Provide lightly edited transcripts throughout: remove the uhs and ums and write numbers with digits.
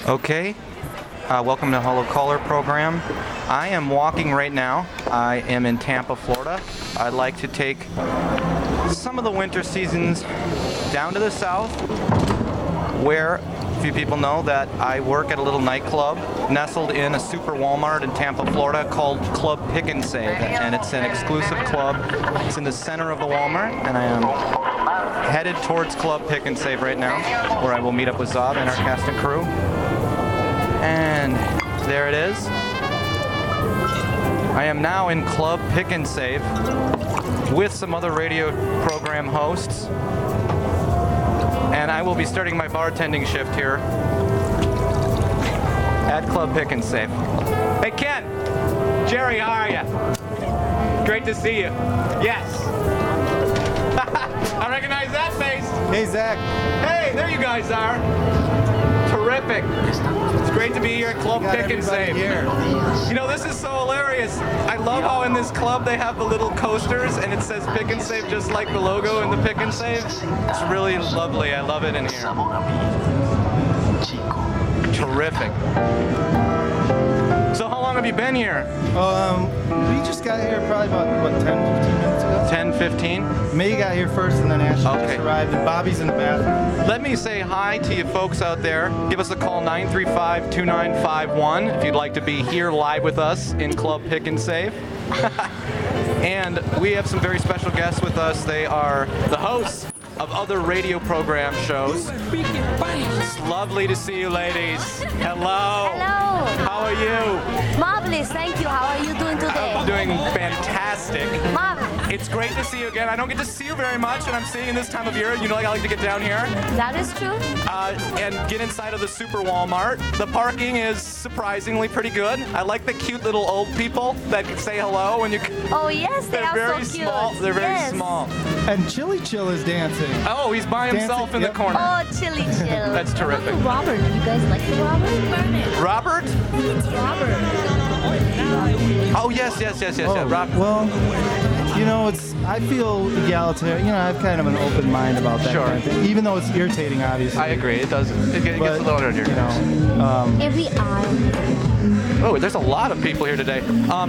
Okay, welcome to Hello Caller program. I am walking right now. I am in Tampa, Florida. I'd like to take some of the winter seasons down to the south, where a few people know that I work at a little nightclub nestled in a super Walmart in Tampa, Florida called Club Pick and Save, and it's an exclusive club. It's in the center of the Walmart, and I am headed towards Club Pick and Save right now, where I will meet up with Zob and our cast and crew. And there it is. I am now in Club Pick and Save with some other radio program hosts. And I will be starting my bartending shift here at Club Pick and Save. Hey Ken! Jerry, how are you? Great to see you. Yes. I recognize that face. Hey, Zach. Hey, there you guys are. Terrific. It's great to be here at Club Pick and Save. Here. You know, this is so hilarious. I love how in this club they have the little coasters and it says Pick and Save just like the logo in the Pick and Save. It's really lovely. I love it in here. Terrific. So how long have you been here? We just got here probably about, 10, 15 minutes ago? 10, 15? May got here first and then Ashley Okay. just arrived and Bobby's in the bathroom. Let me say hi to you folks out there. Give us a call, 935-2951, if you'd like to be here live with us in Club Pick and Save. And we have some very special guests with us. They are the hosts of other radio program shows. It's lovely to see you, ladies. Hello. Hello. How are you? Marvelous, thank you. How are you doing today? I'm doing fantastic. Marvelous. It's great to see you again. I don't get to see you very much, and I'm seeing you this time of year. You know, I like to get down here That is true. and get inside of the Super Walmart. The parking is surprisingly pretty good. I like the cute little old people that say hello when you. Oh yes, they They're are very so cute. small. They're very Yes. small. And Chili Chill is dancing. Oh, he's by himself Dancing, in yep. the corner. Oh, chilly chill. That's terrific. Robert, do you guys like the Robert? Robert? Robert. Oh, yes. Yeah, Oh, Robert. well, you know, I feel egalitarian. You know, I have kind of an open mind about that Sure. kind of thing, even though it's irritating, obviously. I agree. It does. It gets But, a little under your you nerves. know, Every eye. Oh, there's a lot of people here today.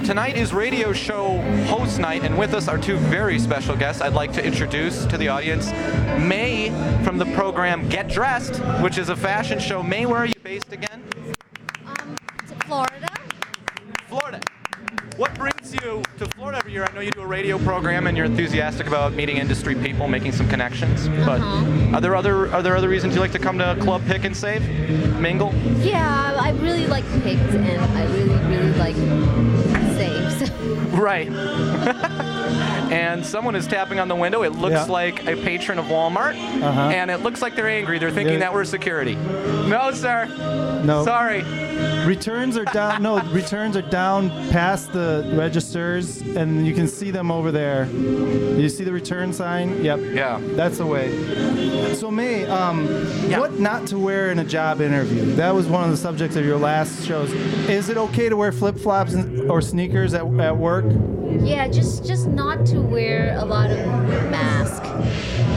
Tonight is radio show host night, and with us are two very special guests I'd like to introduce to the audience. May from the program Get Dressed, which is a fashion show. May, where are you based again? Florida. Florida. What brings you to Florida every year? I know you do a radio program and you're enthusiastic about meeting industry people, making some connections. But are there other reasons you like to come to Club Pick and Save? Mingle? Yeah, I really like pigs and I really like saves. Right. And someone is tapping on the window. It looks Yeah. like a patron of Walmart. Uh-huh. And it looks like they're angry. They're thinking Yeah. that we're security. No, sir. No. Sorry. Returns are down. No, returns are down past the registers, and you can see them over there. Do you see the return sign? Yep. Yeah. That's the way. So May, what not to wear in a job interview? That was one of the subjects of your last shows. Is it okay to wear flip-flops or sneakers at work? Yeah, just not to wear a lot of mask.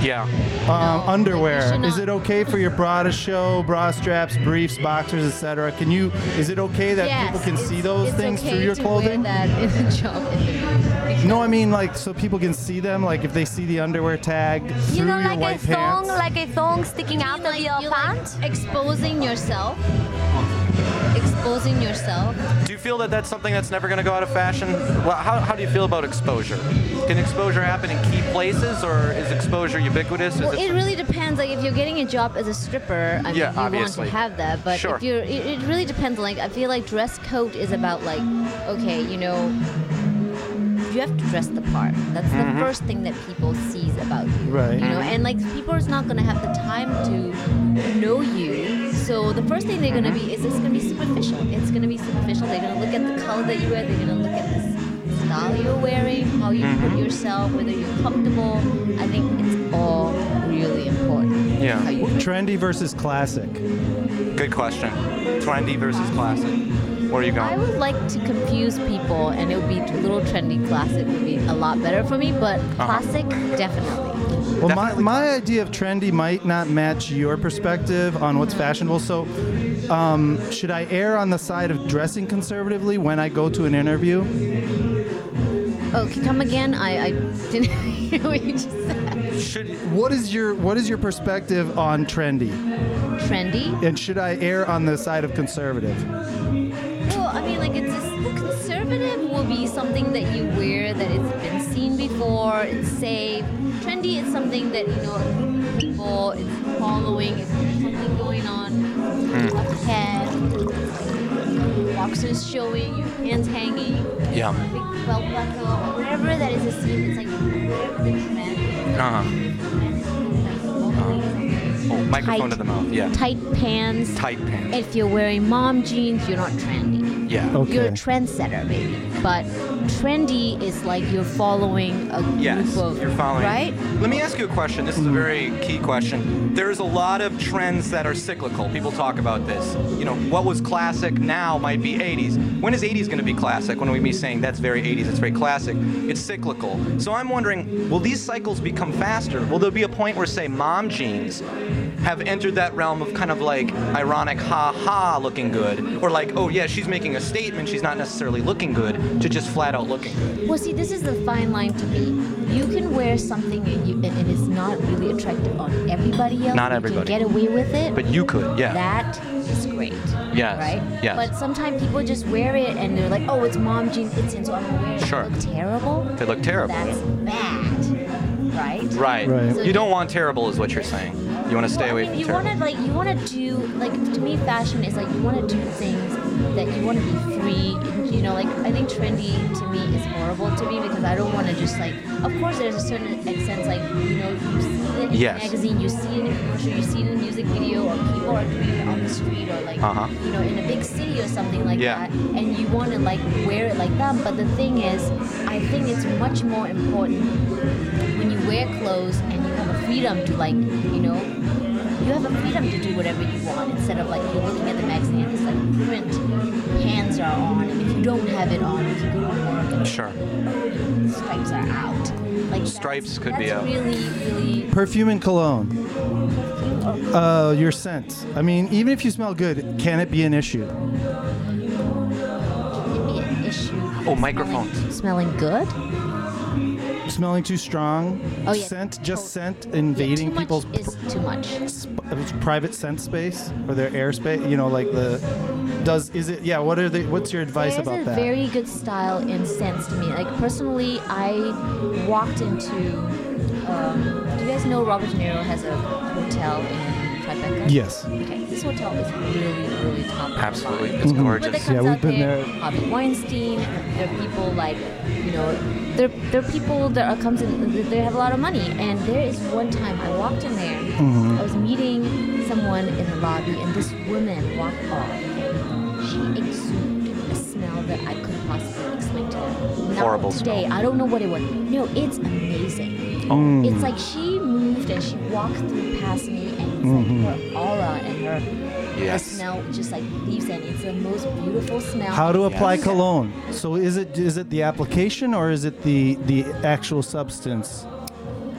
Yeah. Underwear. you should Is not- it okay for your bra to show? Bra straps, briefs, boxers, etc. Is it okay that Yes, people can it's- see those it's things okay through your to clothing? Wear that in the job interview. No, I mean like so people can see them, like if they see the underwear tag through You know, your like a white thong, pants. like a thong sticking out of your pant. Exposing yourself. Exposing yourself. Do you feel that that's something that's never going to go out of fashion? Well, how do you feel about exposure? Can exposure happen in key places, or is exposure ubiquitous? Is Well, it really depends. Like if you're getting a job as a stripper, I mean, Yeah, you obviously. want to have that. But Sure. if you're, it really depends. Like I feel like dress code is about like, okay, you know, you have to dress the part. That's the first thing that people sees about you. Right. You know, and like people is not gonna have the time to know you. So the first thing they're gonna be is it's gonna be superficial. It's gonna be superficial. They're gonna look at the color that you wear. They're gonna look at the style you're wearing, how you put yourself, whether you're comfortable. I think it's all really important. Yeah. How you Trendy versus classic. Good question. Trendy versus classic. Where are you I going? would like to confuse people, and it would be a little trendy. Classic would be a lot better for me, but classic definitely. Well, Definitely my idea of trendy might not match your perspective on what's fashionable. So Should I err on the side of dressing conservatively when I go to an interview? Okay, come again. I didn't hear what you just said. What is your perspective on trendy? Trendy? And should I err on the side of conservative? Well, I mean, like, it's just, conservative will be something that you wear that it's been seen before, it's safe. Trendy is something that, you know, a group of people is following, if there's something going on up ahead, boxers showing, your hands hanging, Yeah. big belt buckle, whatever that is a scene, it's like whatever the trend is. Oh, microphone Tight. to the mouth. Yeah. Tight pants. Tight pants. If you're wearing mom jeans, you're not trendy. Yeah. Okay. You're a trendsetter, baby. But trendy is like you're following a group Yes, of, you're following. right? Let me ask you a question. This is a very key question. There's a lot of trends that are cyclical. People talk about this. You know, what was classic now might be 80s. When is 80s going to be classic? When are we be saying that's very 80s, it's very classic? It's cyclical. So I'm wondering, will these cycles become faster? Will there be a point where, say, mom jeans have entered that realm of kind of like ironic ha-ha looking good? Or like, oh yeah, she's making a statement, she's not necessarily looking good, to just flat out looking good? Well, see, this is the fine line to me. You can wear something and it is not really attractive on everybody else. Not You everybody. can get away with it. But you could, yeah. That is great. Yes, Right? yes. But sometimes people just wear it and they're like, oh, it's mom jeans, it's in, so I'm gonna wear it. Sure. They look terrible. They look terrible. That's bad. Right? Right. Right. So You don't want terrible, is what you're saying. You want to stay Well, away I mean, from you terrible. want to you want to do like, to me, fashion is like you want to do things that you want to be free. You know, like I think trendy to me is horrible to me because I don't want to just like. Of course, there's a certain extent like you know you see it in Yes. a magazine, you see it in a commercial, you see it in a music video, or people are doing it on the street or like Uh-huh. you know in a big city or something like Yeah. that, and you want to like wear it like that. But the thing is, I think it's much more important when you wear clothes and you have a freedom to like you know. You have a freedom to do whatever you want instead of like you're looking at the magazine and it's like print hands are on and if you don't have it on if you go to work and Sure. the stripes are out. Like Stripes could be that's out. really Perfume and cologne. Your scent. I mean, even if you smell good, can it be an issue? it'd be an issue. Oh, microphones. Smelling good? Smelling too strong? Oh, yeah. Scent, just Oh, scent invading yeah, too people's much is too much. private scent space or their airspace. You know, like what's your advice There's about a that? very good style and sense to me. Like personally, I walked into. Do you guys know Robert De Niro has a hotel in Tribeca? Yes. Okay, this hotel is really, really top. of the Absolutely. line. It's Mhm. But gorgeous. that comes Yeah, we've out been there. there. Harvey Weinstein. There are people like, you know, there are people that comes in. They have a lot of money. And there is one time I walked in there. I was meeting someone in the lobby, and this woman walked off. She exuded a smell that I couldn't possibly explain to her. Not Horrible today. smell. I don't know what it was. No, it's amazing. It's like she moved and she walked through past me, and it's like her aura and her Yes. smell just like leaves, and it's the most beautiful smell. How to apply Yes. cologne? So is it the application or is it the actual substance?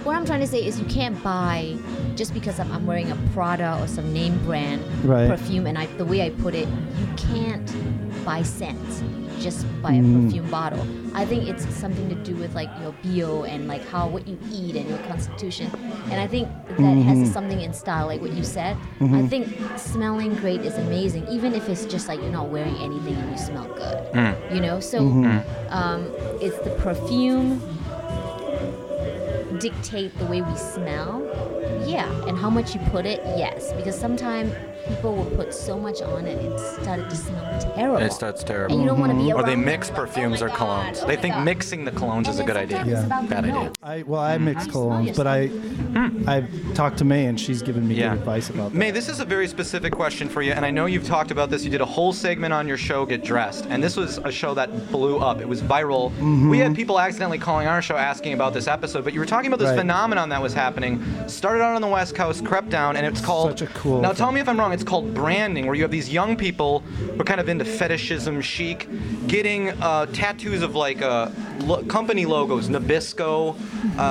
What I'm trying to say is you can't buy just because I'm wearing a Prada or some name brand Right. perfume, and the way I put it, you can't buy scents just by a perfume bottle. I think it's something to do with like your bio and like what you eat and your constitution. And I think that has something in style, like what you said. I think smelling great is amazing, even if it's just like you're not wearing anything and you smell good. You know, so it's the perfume dictate the way we smell. Yeah, and how much you put it, yes, because sometimes people will put so much on it, it started to smell terrible. It starts terrible. And you don't want to be Or around they them, mix like, oh perfumes my or God, colognes. oh They my think God. mixing the colognes is a And good then idea. sometimes it's about the Bad idea. note. I mix How you smell colognes, but yourself. I've talked to May and she's given me Yeah. good advice about that. May, this is a very specific question for you, and I know you've talked about this. You did a whole segment on your show, Get Dressed, and this was a show that blew up. It was viral. We had people accidentally calling our show asking about this episode, but you were talking about about this Right. phenomenon that was happening. Started out on the West Coast, crept down, and it's called. Such a cool Now, thing. tell me if I'm wrong. It's called branding, where you have these young people who are kind of into fetishism chic, getting tattoos of like company logos, Nabisco.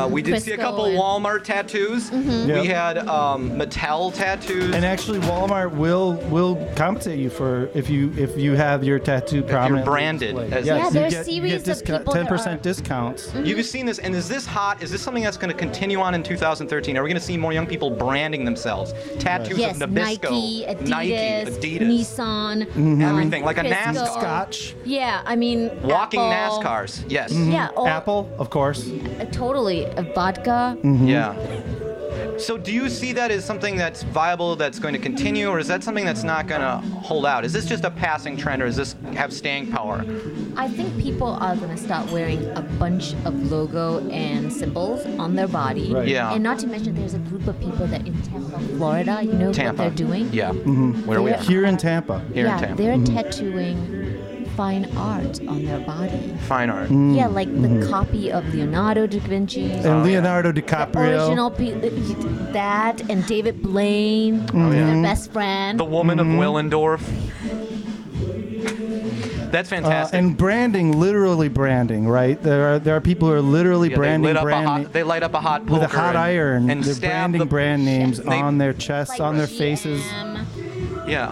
We did see a Crisco couple and- Walmart tattoos. Yep. We had Mattel tattoos. And actually, Walmart will compensate you for if you have your tattoo prominently branded displayed. as- Yes, Yeah, you there's get, series you of get people that 10% are- discounts. You've seen this, and is this hot? Is this something that's going to continue on in 2013? Are we going to see more young people branding themselves? Tattoos Yes, of Nabisco, Nike, Adidas, Nike, Adidas, Nissan, everything, like a Crisco. NASCAR. Scotch, Yeah, I mean, Walking Apple. NASCARs, yes. Yeah, all, Apple, of course. Totally. Vodka. Yeah. So do you see that as something that's viable, that's going to continue, or is that something that's not going to hold out? Is this just a passing trend, or does this have staying power? I think people are going to start wearing a bunch of logo and symbols on their body. Right. Yeah. And not to mention, there's a group of people that in Tampa, Florida, you know Tampa. what they're doing? Yeah. Where are we They're- at? Here in Tampa. Here in yeah, Tampa. they're tattooing fine art on their body. Fine art. Yeah, like the copy of Leonardo da Vinci. And Leonardo The DiCaprio. original that and David Blaine, their best friend. The woman of Willendorf. That's fantastic. And branding, literally branding, right? There are people who are literally Yeah, branding they light up a hot poker with a hot iron. and They're stab branding the brand names they- on their chests, like on their GM. faces. Yeah.